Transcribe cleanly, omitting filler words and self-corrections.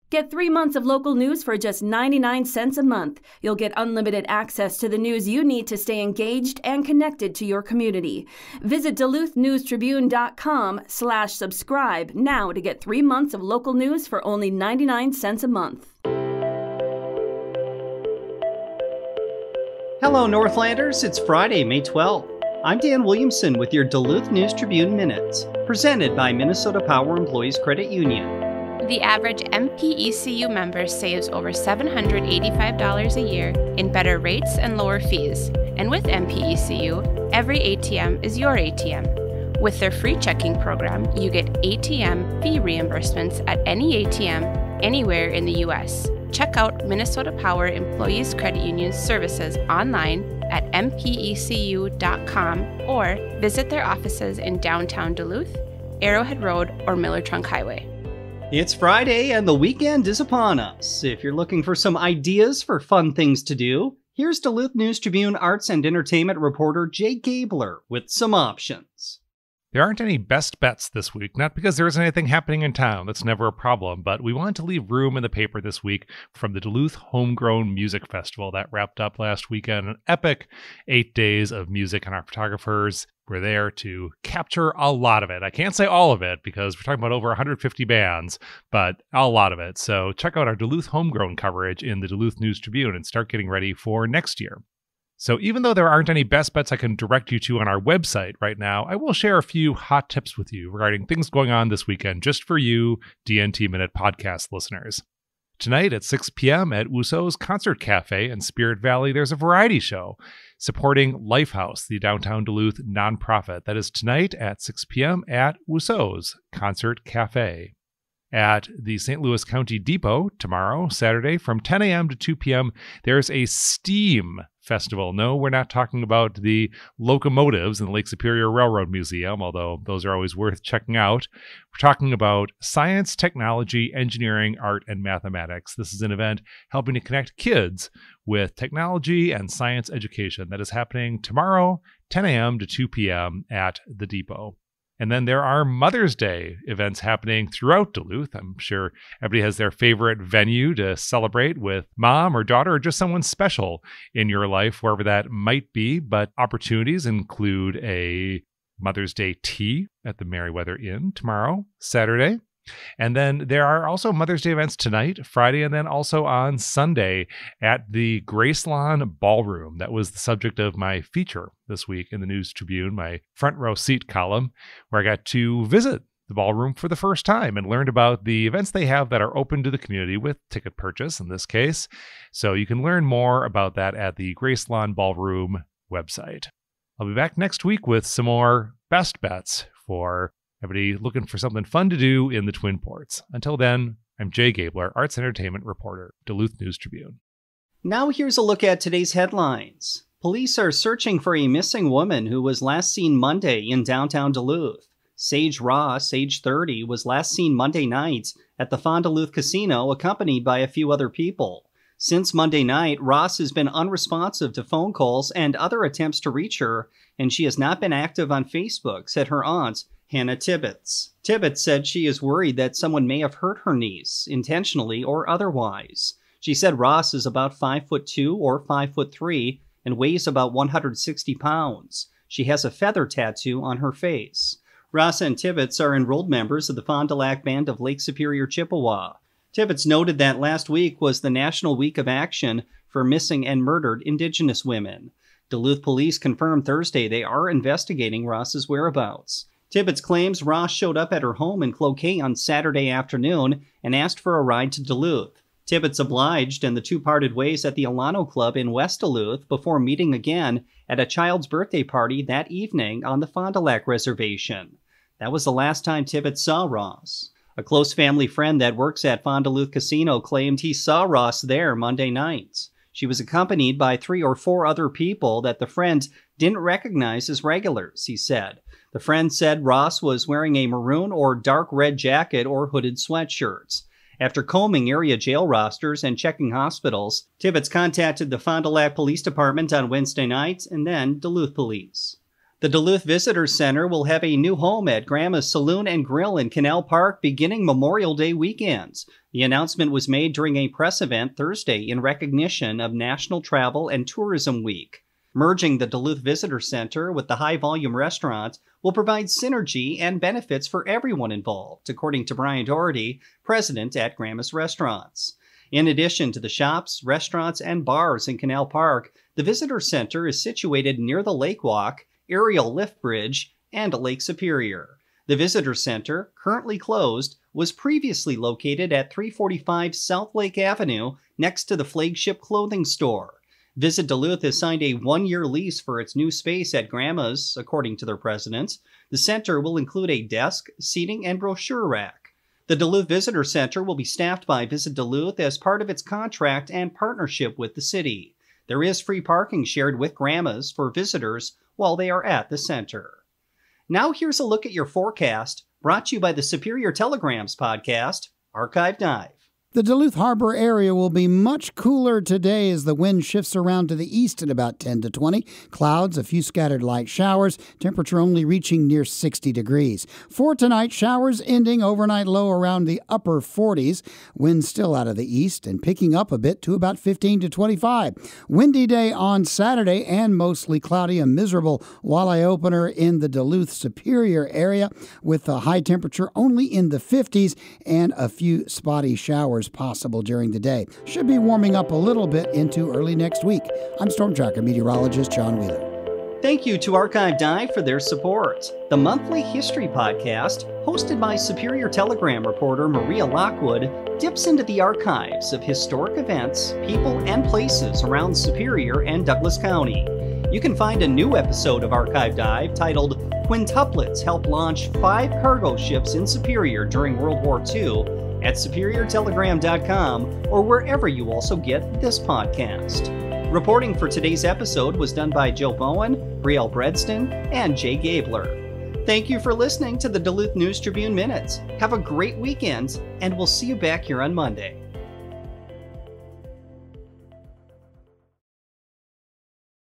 Get 3 months of local news for just 99 cents a month. You'll get unlimited access to the news you need to stay engaged and connected to your community. Visit duluthnewstribune.com/subscribe now to get 3 months of local news for only 99 cents a month. Hello, Northlanders. It's Friday, May 12th. I'm Dan Williamson with your Duluth News Tribune Minutes, presented by Minnesota Power Employees Credit Union. The average MPECU member saves over $785 a year in better rates and lower fees. And with MPECU, every ATM is your ATM. With their free checking program, you get ATM fee reimbursements at any ATM anywhere in the U.S. Check out Minnesota Power Employees Credit Union's services online at mpecu.com or visit their offices in downtown Duluth, Arrowhead Road, or Miller Trunk Highway. It's Friday and the weekend is upon us. If you're looking for some ideas for fun things to do, here's Duluth News Tribune arts and entertainment reporter Jay Gabler with some options. There aren't any best bets this week, not because there isn't anything happening in town. That's never a problem, but we wanted to leave room in the paper this week from the Duluth Homegrown Music Festival that wrapped up last weekend. An epic 8 days of music, and our photographers were there to capture a lot of it. I can't say all of it because we're talking about over 150 bands, but a lot of it. So check out our Duluth Homegrown coverage in the Duluth News Tribune and start getting ready for next year. So even though there aren't any best bets I can direct you to on our website right now, I will share a few hot tips with you regarding things going on this weekend just for you DNT Minute podcast listeners. Tonight at 6 p.m. at Uso's Concert Cafe in Spirit Valley, there's a variety show supporting Lifehouse, the downtown Duluth nonprofit. That is tonight at 6 p.m. at Uso's Concert Cafe. At the St. Louis County Depot tomorrow, Saturday, from 10 a.m. to 2 p.m., there's a STEAM festival. No, we're not talking about the locomotives in the Lake Superior Railroad Museum, although those are always worth checking out. We're talking about science, technology, engineering, art, and mathematics. This is an event helping to connect kids with technology and science education that is happening tomorrow, 10 a.m. to 2 p.m. at the Depot. And then there are Mother's Day events happening throughout Duluth. I'm sure everybody has their favorite venue to celebrate with mom or daughter or just someone special in your life, wherever that might be. But opportunities include a Mother's Day tea at the Merriweather Inn tomorrow, Saturday. And then there are also Mother's Day events tonight, Friday, and then also on Sunday at the Graceland Ballroom. That was the subject of my feature this week in the News Tribune, my front row seat column, where I got to visit the ballroom for the first time and learned about the events they have that are open to the community with ticket purchase in this case. So you can learn more about that at the Graceland Ballroom website. I'll be back next week with some more best bets for everybody looking for something fun to do in the Twin Ports. Until then, I'm Jay Gabler, Arts and Entertainment Reporter, Duluth News Tribune. Now here's a look at today's headlines. Police are searching for a missing woman who was last seen Monday in downtown Duluth. Sage Ross, age 30, was last seen Monday night at the Fond du Lac Casino accompanied by a few other people. Since Monday night, Ross has been unresponsive to phone calls and other attempts to reach her, and she has not been active on Facebook, said her aunt, Hannah Tibbetts. Tibbetts said she is worried that someone may have hurt her niece, intentionally or otherwise. She said Ross is about 5'2" or 5'3" and weighs about 160 pounds. She has a feather tattoo on her face. Ross and Tibbetts are enrolled members of the Fond du Lac Band of Lake Superior, Chippewa. Tibbetts noted that last week was the National Week of Action for Missing and Murdered Indigenous Women. Duluth police confirmed Thursday they are investigating Ross's whereabouts. Tibbetts claims Ross showed up at her home in Cloquet on Saturday afternoon and asked for a ride to Duluth. Tibbetts obliged, and the two parted ways at the Alano Club in West Duluth before meeting again at a child's birthday party that evening on the Fond du Lac Reservation. That was the last time Tibbetts saw Ross. A close family friend that works at Fond du Lac Casino claimed he saw Ross there Monday night. She was accompanied by 3 or 4 other people that the friend didn't recognize as regulars, he said. The friend said Ross was wearing a maroon or dark red jacket or hooded sweatshirt. After combing area jail rosters and checking hospitals, Tibbetts contacted the Fond du Lac Police Department on Wednesday night and then Duluth Police. The Duluth Visitor Center will have a new home at Grandma's Saloon and Grill in Canal Park beginning Memorial Day weekends. The announcement was made during a press event Thursday in recognition of National Travel and Tourism Week. Merging the Duluth Visitor Center with the high-volume restaurant will provide synergy and benefits for everyone involved, according to Brian Doherty, president at Grandma's Restaurants. In addition to the shops, restaurants, and bars in Canal Park, the Visitor Center is situated near the Lake Walk, aerial lift bridge, and Lake Superior. The Visitor Center, currently closed, was previously located at 345 South Lake Avenue next to the flagship clothing store. Visit Duluth has signed a one-year lease for its new space at Grandma's, according to their president. The center will include a desk, seating, and brochure rack. The Duluth Visitor Center will be staffed by Visit Duluth as part of its contract and partnership with the city. There is free parking shared with Grandma's for visitors while they are at the center. Now here's a look at your forecast, brought to you by the Superior Telegrams podcast, Archive Dive. The Duluth Harbor area will be much cooler today as the wind shifts around to the east at about 10 to 20. Clouds, a few scattered light showers, temperature only reaching near 60 degrees. For tonight, showers ending, overnight low around the upper 40s. Wind still out of the east and picking up a bit to about 15 to 25. Windy day on Saturday and mostly cloudy, a miserable walleye opener in the Duluth Superior area with a high temperature only in the 50s and a few spotty showers possible during the day. Should be warming up a little bit into early next week. I'm Storm Tracker meteorologist John Wheeler. Thank you to Archive Dive for their support. The monthly history podcast, hosted by Superior Telegram reporter Maria Lockwood, dips into the archives of historic events, people, and places around Superior and Douglas County. You can find a new episode of Archive Dive titled Quintuplets Helped Launch 5 Cargo Ships in Superior During World War II at superiortelegram.com or wherever you also get this podcast. Reporting for today's episode was done by Joe Bowen, Brielle Bredston, and Jay Gabler. Thank you for listening to the Duluth News Tribune Minutes. Have a great weekend, and we'll see you back here on Monday.